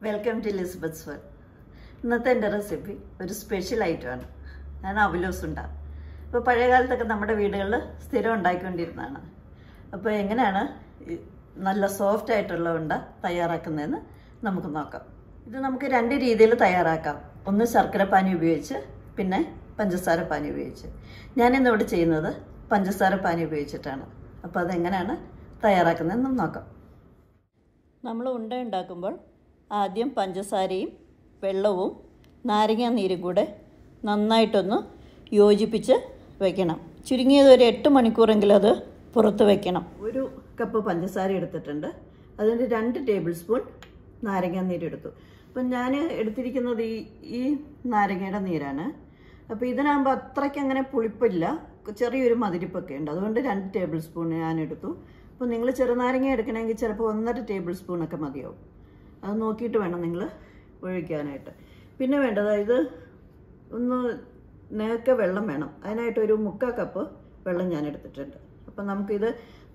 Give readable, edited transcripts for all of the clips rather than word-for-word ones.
Welcome to Lizabeth's world. ഇന്നത്തെ എൻ്റെ recipe ഒരു സ്പെഷ്യൽ ഐറ്റമാണ്. Avalose Unda. ഇപ്പോൾ പഴയ കാലത്തൊക്കെ നമ്മുടെ വീടുകളിൽ സ്ഥിരം ഉണ്ടാക്കിക്കൊണ്ടിരുന്നതാണ്. അപ്പോൾ എങ്ങനെയാണ് നല്ല സോഫ്റ്റ് ആയിട്ടുള്ള ഉണ്ട തയ്യാറാക്കുന്നതെന്ന് നമുക്ക് നോക്കാം. ഇത് നമുക്ക് രണ്ട് രീതിയിൽ തയ്യാറാക്കാം. ഒന്ന് ശർക്കര പാനി ഉപയോഗിച്ച്, പിന്നെ പഞ്ചസാര പാനി ഉപയോഗിച്ച്. ഞാനിന്നിവിടെ ചെയ്യുന്നത് പഞ്ചസാര പാനി ഉപയോഗിച്ചിട്ടാണ്. അപ്പോൾ അതെങ്ങനെയാണ് തയ്യാറാക്കുന്നതെന്ന് നോക്കാം. നമ്മൾ ഉണ്ട ഉണ്ടാക്കുമ്പോൾ ആദ്യം പഞ്ചസാരയും വെള്ളവും നാരങ്ങ നീരും കൂടെ നന്നായിട്ടൊന്ന് യോജിപ്പിച്ച് വയ്ക്കണം. ചുരുങ്ങിയത് ഒരു 8 മണിക്കൂറെങ്കിലും അത് പുറത്ത് വയ്ക്കണം. ഒരു കപ്പ് പഞ്ചസാര എടുത്തിട്ടുണ്ട്. അതിന് 2 ടേബിൾ സ്പൂൺ നാരങ്ങ നീരെടുത്തു. അപ്പം ഞാൻ എടുത്തിരിക്കുന്നത് ഈ നാരങ്ങയുടെ നീരാണ്. അപ്പോൾ ഇതിനാകുമ്പോൾ അത്രയ്ക്ക് അങ്ങനെ പുളിപ്പില്ല, ചെറിയൊരു മധുരിപ്പൊക്കെ ഉണ്ട്. അതുകൊണ്ട് 2 ടേബിൾ സ്പൂൺ ഞാൻ എടുത്തു. അപ്പോൾ നിങ്ങൾ ചെറുനാരങ്ങ എടുക്കണമെങ്കിൽ ചിലപ്പോൾ 1.5 ടേബിൾ സ്പൂണൊക്കെ മതിയാവും. അത് നോക്കിയിട്ട് വേണം നിങ്ങൾ ഒഴിക്കാനായിട്ട്. പിന്നെ വേണ്ടത് ഇത് ഒന്ന് നേർക്ക വെള്ളം വേണം. അതിനായിട്ട് ഒരു 3/4 കപ്പ് വെള്ളം ഞാൻ എടുത്തിട്ടുണ്ട്. അപ്പം നമുക്കിത്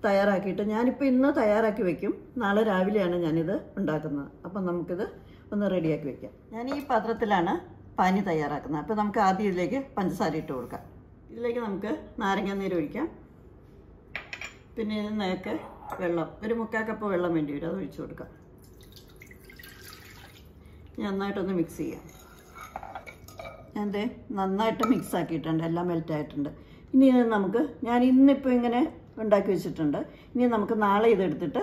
തയ്യാറാക്കിയിട്ട് ഞാനിപ്പോൾ ഇന്ന് തയ്യാറാക്കി വയ്ക്കും. നാളെ രാവിലെയാണ് ഞാനിത് ഉണ്ടാക്കുന്നത്. അപ്പം നമുക്കിത് ഒന്ന് റെഡിയാക്കി വയ്ക്കാം. ഞാൻ ഈ പാത്രത്തിലാണ് പാനി തയ്യാറാക്കുന്നത്. അപ്പോൾ നമുക്ക് ആദ്യം ഇതിലേക്ക് പഞ്ചസാര ഇട്ട് കൊടുക്കാം. ഇതിലേക്ക് നമുക്ക് നാരങ്ങ നീര് ഒഴിക്കാം. പിന്നെ ഇത് നേർക്ക വെള്ളം, ഒരു 3/4 കപ്പ് വെള്ളം വേണ്ടി വരും, അത് ഒഴിച്ചു കൊടുക്കാം. നന്നായിട്ടൊന്ന് മിക്സ് ചെയ്യാം. ഞാൻ നന്നായിട്ട് മിക്സ് ആക്കിയിട്ടുണ്ട്, എല്ലാം മെൽറ്റായിട്ടുണ്ട്. ഇനി ഇത് നമുക്ക് ഇന്നിപ്പോൾ ഇങ്ങനെ ഉണ്ടാക്കി വെച്ചിട്ടുണ്ട്. ഇനി നമുക്ക് നാളെ ഇതെടുത്തിട്ട്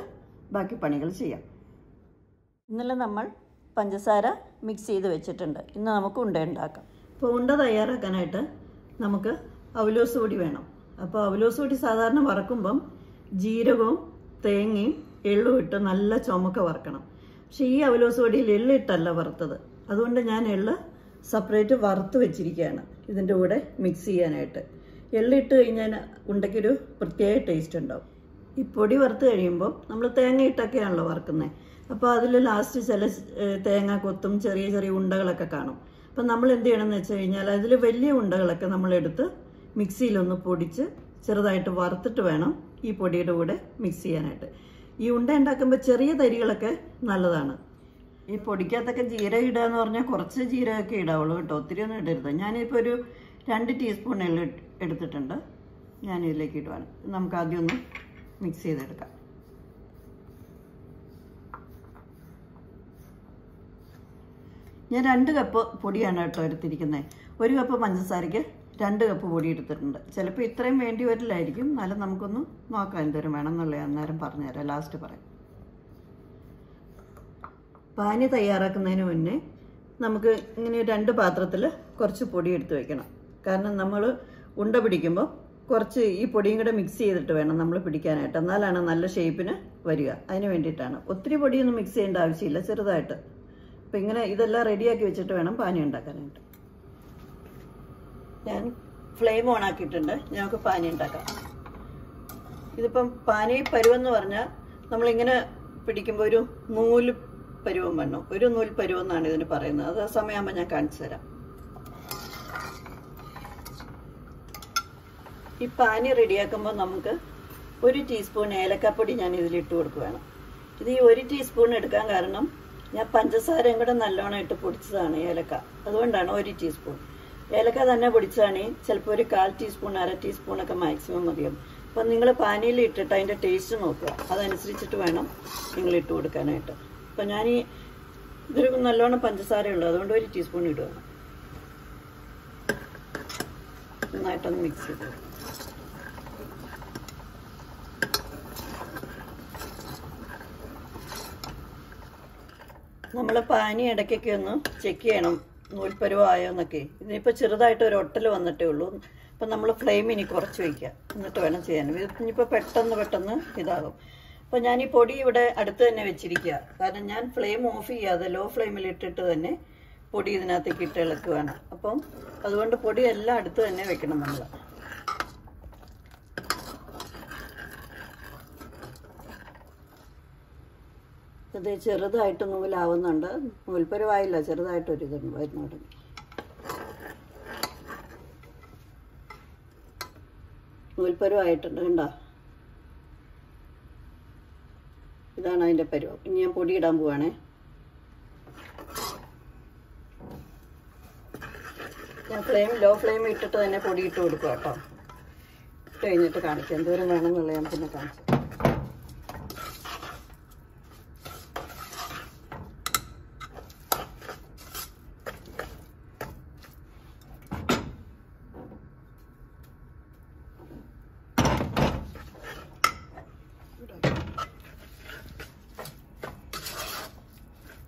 ബാക്കി പണികൾ ചെയ്യാം. ഇന്നലെ നമ്മൾ പഞ്ചസാര മിക്സ് ചെയ്ത് വെച്ചിട്ടുണ്ട്. ഇന്ന് നമുക്ക് ഉണ്ട ഉണ്ടാക്കാം. അപ്പോൾ ഉണ്ട തയ്യാറാക്കാനായിട്ട് നമുക്ക് അവലോസ് പൊടി വേണം. അപ്പോൾ അവലോസ് പൊടി സാധാരണ വറക്കുമ്പം ജീരകവും തേങ്ങയും എള്ളും ഇട്ട് നല്ല ചുമക്ക വറക്കണം. പക്ഷേ ഈ അവലോസ് പൊടിയിൽ എള്ളിട്ടല്ല വറുത്തത്. അതുകൊണ്ട് ഞാൻ എള്ള് സെപ്പറേറ്റ് വറുത്ത് വെച്ചിരിക്കുകയാണ് ഇതിൻ്റെ കൂടെ മിക്സ് ചെയ്യാനായിട്ട്. എള്ളിട്ട് കഴിഞ്ഞാൽ ഉണ്ടയ്ക്കൊരു പ്രത്യേക ടേസ്റ്റ് ഉണ്ടാവും. ഈ പൊടി വറുത്ത് കഴിയുമ്പോൾ നമ്മൾ തേങ്ങ ഇട്ടൊക്കെയാണല്ലോ വറുക്കുന്നത്. അപ്പോൾ അതിൽ ലാസ്റ്റ് ചില തേങ്ങ കൊത്തും ചെറിയ ചെറിയ ഉണ്ടകളൊക്കെ കാണും. അപ്പം നമ്മൾ എന്ത് ചെയ്യണമെന്ന് വെച്ച് കഴിഞ്ഞാൽ അതിൽ വലിയ ഉണ്ടകളൊക്കെ നമ്മളെടുത്ത് മിക്സിയിലൊന്ന് പൊടിച്ച് ചെറുതായിട്ട് വറുത്തിട്ട് വേണം ഈ പൊടിയുടെ കൂടെ മിക്സ് ചെയ്യാനായിട്ട്. ഈ ഉണ്ട ഉണ്ടാക്കുമ്പോൾ ചെറിയ തരികളൊക്കെ നല്ലതാണ്. ഈ പൊടിക്കകത്തൊക്കെ ജീരകം ഇടുക എന്ന് പറഞ്ഞാൽ കുറച്ച് ജീരകമൊക്കെ ഇടാവുള്ളൂ കേട്ടോ, ഒത്തിരി ഒന്നും ഇടരുത്. ഞാനിപ്പോൾ ഒരു 2 ടീസ്പൂൺ എള്ള് എടുത്തിട്ടുണ്ട്. ഞാനിതിലേക്ക് ഇടുവാണ്. നമുക്ക് ആദ്യം ഒന്ന് മിക്സ് ചെയ്തെടുക്കാം. ഞാൻ 2 കപ്പ് പൊടിയാണ് കേട്ടോ എടുത്തിരിക്കുന്നത്. 1 കപ്പ് പഞ്ചസാരയ്ക്ക് 2 കപ്പ് പൊടി എടുത്തിട്ടുണ്ട്. ചിലപ്പോൾ ഇത്രയും വേണ്ടി വരില്ലായിരിക്കും, എന്നാലും നമുക്കൊന്ന് നോക്കാം എന്തോരം വേണം എന്നുള്ളത് അന്നേരം പറഞ്ഞുതരാം, ലാസ്റ്റ് പറയാം. പാനി തയ്യാറാക്കുന്നതിന് മുന്നേ നമുക്ക് ഇങ്ങനെ 2 പാത്രത്തിൽ കുറച്ച് പൊടി എടുത്ത് വെക്കണം. കാരണം നമ്മൾ ഉണ്ട പിടിക്കുമ്പോൾ കുറച്ച് ഈ പൊടിയും കൂടെ മിക്സ് ചെയ്തിട്ട് വേണം നമ്മൾ പിടിക്കാനായിട്ട്. എന്നാലാണ് നല്ല ഷേപ്പിന് വരിക. അതിന് വേണ്ടിയിട്ടാണ്. ഒത്തിരി പൊടിയൊന്നും മിക്സ് ചെയ്യേണ്ട ആവശ്യമില്ല, ചെറുതായിട്ട്. അപ്പം ഇങ്ങനെ ഇതെല്ലാം റെഡിയാക്കി വെച്ചിട്ട് വേണം പാനി ഉണ്ടാക്കാനായിട്ട്. ഞാൻ ഫ്ലെയിം ഓൺ ആക്കിയിട്ടുണ്ട്. ഞങ്ങൾക്ക് പാനി ഉണ്ടാക്കാം. ഇതിപ്പം പാനി പരുവെന്ന് പറഞ്ഞാൽ നമ്മളിങ്ങനെ പിടിക്കുമ്പോൾ ഒരു നൂല് പരുവം വേണം. ഒരു നൂൽ പരുവം എന്നാണ് ഇതിന് പറയുന്നത്. അത് സമയമാകുമ്പോൾ ഞാൻ കാണിച്ചു തരാം. ഈ പാനി റെഡിയാക്കുമ്പോൾ നമുക്ക് 1 ടീസ്പൂൺ ഏലക്കാപ്പൊടി ഞാൻ ഇതിലിട്ട് കൊടുക്കുകയാണ്. ഇത് ഈ 1 ടീസ്പൂൺ എടുക്കാൻ കാരണം ഞാൻ പഞ്ചസാരയും കൂടെ നല്ലോണം ഇട്ട് പൊടിച്ചതാണ് ഏലക്ക. അതുകൊണ്ടാണ് 1 ടീസ്പൂൺ. ഏലക്ക തന്നെ പൊടിച്ചാണെങ്കിൽ ചിലപ്പോൾ ഒരു 1/4 ടീസ്പൂൺ 1/2 ടീസ്പൂണൊക്കെ മാക്സിമം മതിയാവും. അപ്പം നിങ്ങൾ പാനിയിൽ ഇട്ടിട്ട് അതിൻ്റെ ടേസ്റ്റ് നോക്കുക. അതനുസരിച്ചിട്ട് വേണം നിങ്ങൾ ഇട്ട് കൊടുക്കാനായിട്ട്. അപ്പം ഇതൊരു നല്ലോണം പഞ്ചസാരയുള്ളൂ, അതുകൊണ്ട് 1 ടീസ്പൂൺ ഇടുകയാണ്. നന്നായിട്ടൊന്ന് മിക്സ് ചെയ്ത് നമ്മൾ പാനി ഇടയ്ക്കൊക്കെ ഒന്ന് ചെക്ക് ചെയ്യണം, നൂൽപ്പരുവായോ എന്നൊക്കെ. ഇതിനിപ്പോൾ ചെറുതായിട്ട് ഒരു ഒട്ടൽ വന്നിട്ടേ ഉള്ളൂ. അപ്പം നമ്മൾ ഫ്ലെയിം ഇനി കുറച്ച് വയ്ക്കുക, എന്നിട്ട് വേണം ചെയ്യാൻ. ഇതിപ്പോൾ പെട്ടെന്ന് ഇതാകും. അപ്പോൾ ഞാൻ ഈ പൊടി ഇവിടെ അടുത്ത് തന്നെ വെച്ചിരിക്കുക. കാരണം ഞാൻ ഫ്ലെയിം ഓഫ് ചെയ്യാതെ ലോ ഫ്ലെയിമിൽ ഇട്ടിട്ട് തന്നെ പൊടി ഇതിനകത്തേക്ക് ഇട്ട് ഇളക്കുകയാണ്. അപ്പം അതുകൊണ്ട് പൊടി എല്ലാം അടുത്ത് തന്നെ വെക്കണം നമ്മൾ. ഇത് ചെറുതായിട്ട് നൂലാവുന്നുണ്ട്. നൂൽപ്പരുവായില്ല, ചെറുതായിട്ടൊരു ഇത് വരുന്നു തുടങ്ങി. നൂൽപ്പരുവായിട്ടുണ്ട്, കണ്ടോ? ഇതാണ് അതിൻ്റെ പരുവം. ഇനി ഞാൻ പൊടി ഇടാൻ പോവാണേ. ഞാൻ ലോ ഫ്ലെയിം ഇട്ടിട്ട് തന്നെ പൊടി ഇട്ട് കൊടുക്കുക കേട്ടോ. ഇട്ട് കഴിഞ്ഞിട്ട് കാണിക്കാം എന്തോരം വേണമെന്നുള്ളത് ഞാൻ പിന്നെ കാണിച്ചു.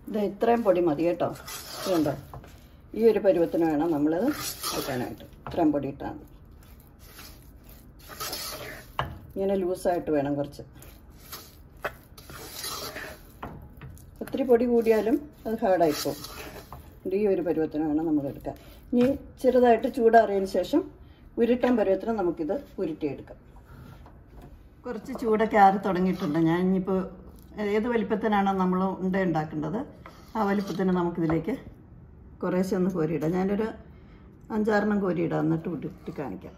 ഇത് ഇത്രയും പൊടി മതി കേട്ടോ. ഇതുണ്ടോ, ഈ ഒരു പരുവത്തിന് വേണം നമ്മളിത് വയ്ക്കാനായിട്ട്. ഇത്രയും പൊടി ഇട്ടാൽ മതി. ഇങ്ങനെ ലൂസായിട്ട് വേണം കുറച്ച്. ഒത്തിരി പൊടി കൂടിയാലും അത് ഹാർഡായിപ്പോവും. ഈ ഒരു പരുവത്തിന് വേണം നമ്മളെടുക്കാൻ. ഇനി ചെറുതായിട്ട് ചൂടാറിയതിന് ശേഷം ഉരുട്ടാൻ പരുവത്തിന് നമുക്കിത് ഉരുട്ടിയെടുക്കാം. കുറച്ച് ചൂടൊക്കെ ആറി തുടങ്ങിയിട്ടുണ്ട്. ഞാൻ ഇനിയിപ്പോൾ ഏത് വലിപ്പത്തിനാണോ നമ്മൾ ഉണ്ട ഉണ്ടാക്കേണ്ടത് ആ വലിപ്പത്തിന് നമുക്കിതിലേക്ക് കുറേശ്ശെ ഒന്ന് കോരിയിടാം. ഞാനൊരു 5-6 കോരിയിടാം, എന്നിട്ട് ഉരുട്ടി കാണിക്കാം.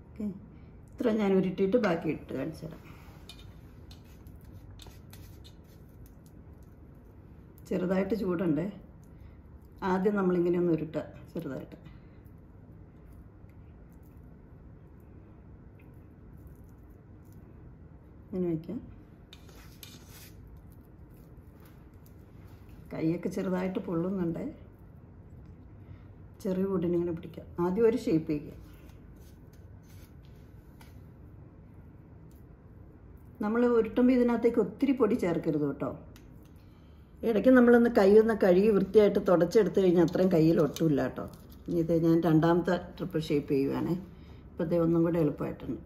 ഓക്കെ, ഇത്ര ഞാൻ ഉരുട്ടിയിട്ട് ബാക്കി ഇട്ട് കാണിച്ചു തരാം. ചെറുതായിട്ട് ചൂടുണ്ട്. ആദ്യം നമ്മളിങ്ങനെ ഒന്ന് ഉരുട്ടുക ചെറുതായിട്ട്. ഇങ്ങനെ വയ്ക്കാം. കൈയൊക്കെ ചെറുതായിട്ട് പൊള്ളുന്നുണ്ട്. ചെറിയ പൊടിനിങ്ങനെ പിടിക്കാം. ആദ്യം ഒരു ഷേപ്പ് ചെയ്യുക. നമ്മൾ ഉരുട്ടുമ്പോൾ ഇതിനകത്തേക്ക് ഒത്തിരി പൊടി ചേർക്കരുത് കേട്ടോ. ഇടയ്ക്ക് നമ്മളൊന്ന് കൈയൊന്ന് കഴുകി വൃത്തിയായിട്ട് തുടച്ചെടുത്ത് കഴിഞ്ഞാൽ അത്രയും കയ്യിൽ ഒട്ടുമില്ല കേട്ടോ. ഇനി ഇത് ഞാൻ രണ്ടാമത്തെ ട്രിപ്പ് ഷേപ്പ് ചെയ്യുവാണേ. ഇപ്പോഴത്തെ ഒന്നും കൂടെ എളുപ്പമായിട്ടുണ്ട്.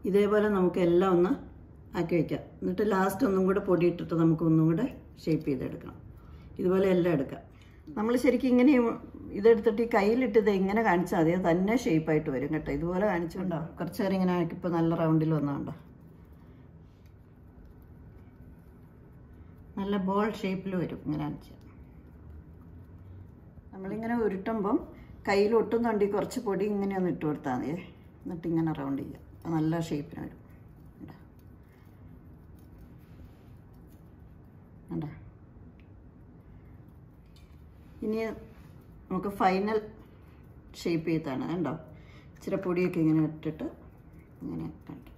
ഇതേപോലെ നമുക്ക് എല്ലാം ഒന്ന് ആക്കി വയ്ക്കാം. എന്നിട്ട് ലാസ്റ്റ് ഒന്നും കൂടെ പൊടി ഇട്ടിട്ട് നമുക്ക് ഒന്നും കൂടെ ഷേപ്പ് ചെയ്തെടുക്കണം. ഇതുപോലെ എല്ലാം എടുക്കാം. നമ്മൾ ശരിക്കും ഇങ്ങനെ ഇതെടുത്തിട്ട് ഈ കയ്യിലിട്ട് ഇത് ഇങ്ങനെ കാണിച്ചാൽ മതി, തന്നെ ഷേപ്പായിട്ട് വരും കേട്ടോ. ഇതുപോലെ കാണിച്ചുകൊണ്ടോ കുറച്ച് നേരം ഇങ്ങനെ ആക്കിയപ്പോൾ നല്ല റൗണ്ടിൽ വന്നുകൊണ്ടോ നല്ല ബോൾ ഷേപ്പിൽ വരും. ഇങ്ങനെ കാണിച്ചാൽ നമ്മളിങ്ങനെ ഉരുട്ടുമ്പം കയ്യിൽ ഒട്ടുന്നുണ്ടെങ്കിൽ കുറച്ച് പൊടി ഇങ്ങനെ ഒന്ന് ഇട്ട് കൊടുത്താൽ മതിയേ. എന്നിട്ട് ഇങ്ങനെ റൗണ്ട് ചെയ്യുക. നല്ല ഷേപ്പിന് വരും. കണ്ടോ? ഇനി നമുക്ക് ഫൈനൽ ഷേപ്പ് ചെയ്താണ്. കണ്ടോ, ഇച്ചിരി പൊടിയൊക്കെ ഇങ്ങനെ ഇട്ടിട്ട് ഇങ്ങനെ കാണിക്കാം.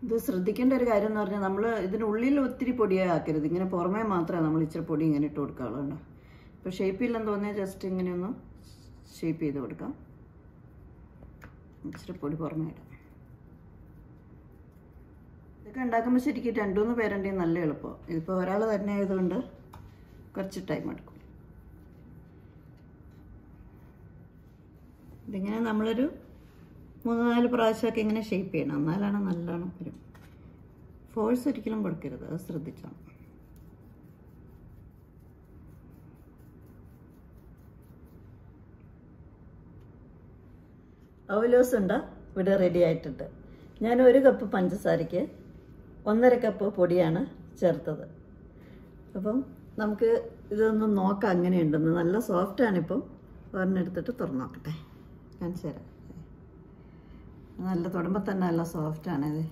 ഇത് ശ്രദ്ധിക്കേണ്ട ഒരു കാര്യം എന്ന് പറഞ്ഞാൽ നമ്മൾ ഇതിനുള്ളിൽ ഒത്തിരി പൊടിയെ ആക്കരുത്. ഇങ്ങനെ പുറമേ മാത്രമേ നമ്മൾ ഇച്ചിരി പൊടി ഇങ്ങനെ ഇട്ട് കൊടുക്കാവുള്ളൂ. കണ്ടോ? ഇപ്പോൾ ഷേപ്പ് ഇല്ലെന്ന് തോന്നിയാൽ ജസ്റ്റ് ഇങ്ങനെയൊന്ന് ഷേപ്പ് ചെയ്ത് കൊടുക്കാം. ഇച്ചിരി പൊടി പുറമേ ഇടാം. ഇതൊക്കെ ഉണ്ടാക്കുമ്പോൾ ശരിക്കും 2-3 പേരുണ്ടെങ്കിൽ നല്ല എളുപ്പം. ഇതിപ്പോൾ ഒരാൾ തന്നെ ആയതുകൊണ്ട് കുറച്ച് ടൈം എടുക്കും. ഇതിങ്ങനെ നമ്മളൊരു 3-4 പ്രാവശ്യമൊക്കെ ഇങ്ങനെ ഷേപ്പ് ചെയ്യണം. എന്നാലാണ് നല്ലോണം വരും. ഫോഴ്സ് ഒരിക്കലും കൊടുക്കരുത്, അത് ശ്രദ്ധിച്ചാൽ. അവലോസ് ഉണ്ട ഇവിടെ റെഡി ആയിട്ടുണ്ട്. ഞാൻ 1 കപ്പ് പഞ്ചസാരയ്ക്ക് 1.5 കപ്പ് പൊടിയാണ് ചേർത്തത്. അപ്പം നമുക്ക് ഇതൊന്ന് നോക്കാം അങ്ങനെയുണ്ടെന്ന്. നല്ല സോഫ്റ്റാണിപ്പം. ഒരെണ്ണെടുത്തിട്ട് തുറന്നു നോക്കട്ടെ, കാണിച്ചു തരാം. നല്ല തൊടുമ്പോൾ തന്നെ നല്ല സോഫ്റ്റാണിത്.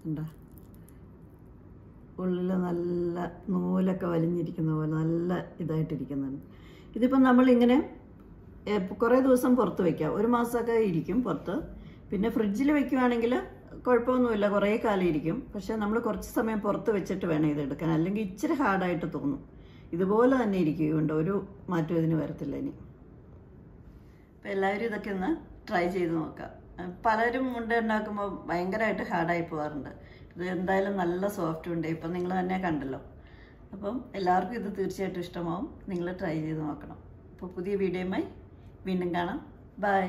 ഉണ്ടോ? ഉള്ളിൽ നല്ല നൂലൊക്കെ വലിഞ്ഞിരിക്കുന്ന പോലെ നല്ല ഇതായിട്ടിരിക്കുന്നുണ്ട്. ഇതിപ്പം നമ്മളിങ്ങനെ കുറേ ദിവസം പുറത്ത് വയ്ക്കാം. 1 മാസമൊക്കെ ഇരിക്കും പുറത്ത്. പിന്നെ ഫ്രിഡ്ജിൽ വയ്ക്കുവാണെങ്കിൽ കുഴപ്പമൊന്നുമില്ല, കുറേ കാലം ഇരിക്കും. പക്ഷേ നമ്മൾ കുറച്ച് സമയം പുറത്ത് വെച്ചിട്ട് വേണം ഇതെടുക്കാൻ, അല്ലെങ്കിൽ ഇച്ചിരി ഹാർഡായിട്ട് തോന്നും. ഇതുപോലെ തന്നെ ഇരിക്കുകയുണ്ട്, ഒരു മാറ്റം ഇതിന് വരത്തില്ല ഇനി. അപ്പോൾ എല്ലാവരും ഇതൊക്കെ ഒന്ന് ട്രൈ ചെയ്ത് നോക്കാം. പലരും മുണ്ട ഉണ്ടാക്കുമ്പോൾ ഭയങ്കരമായിട്ട് ഹാർഡായി പോകാറുണ്ട്. ഇത് എന്തായാലും നല്ല സോഫ്റ്റ് ഉണ്ട്. ഇപ്പം നിങ്ങൾ തന്നെ കണ്ടല്ലോ. അപ്പം എല്ലാവർക്കും ഇത് തീർച്ചയായിട്ടും ഇഷ്ടമാവും. നിങ്ങൾ ട്രൈ ചെയ്ത് നോക്കണം. അപ്പോൾ പുതിയ വീഡിയോയുമായി വീണ്ടും കാണാം. ബൈ.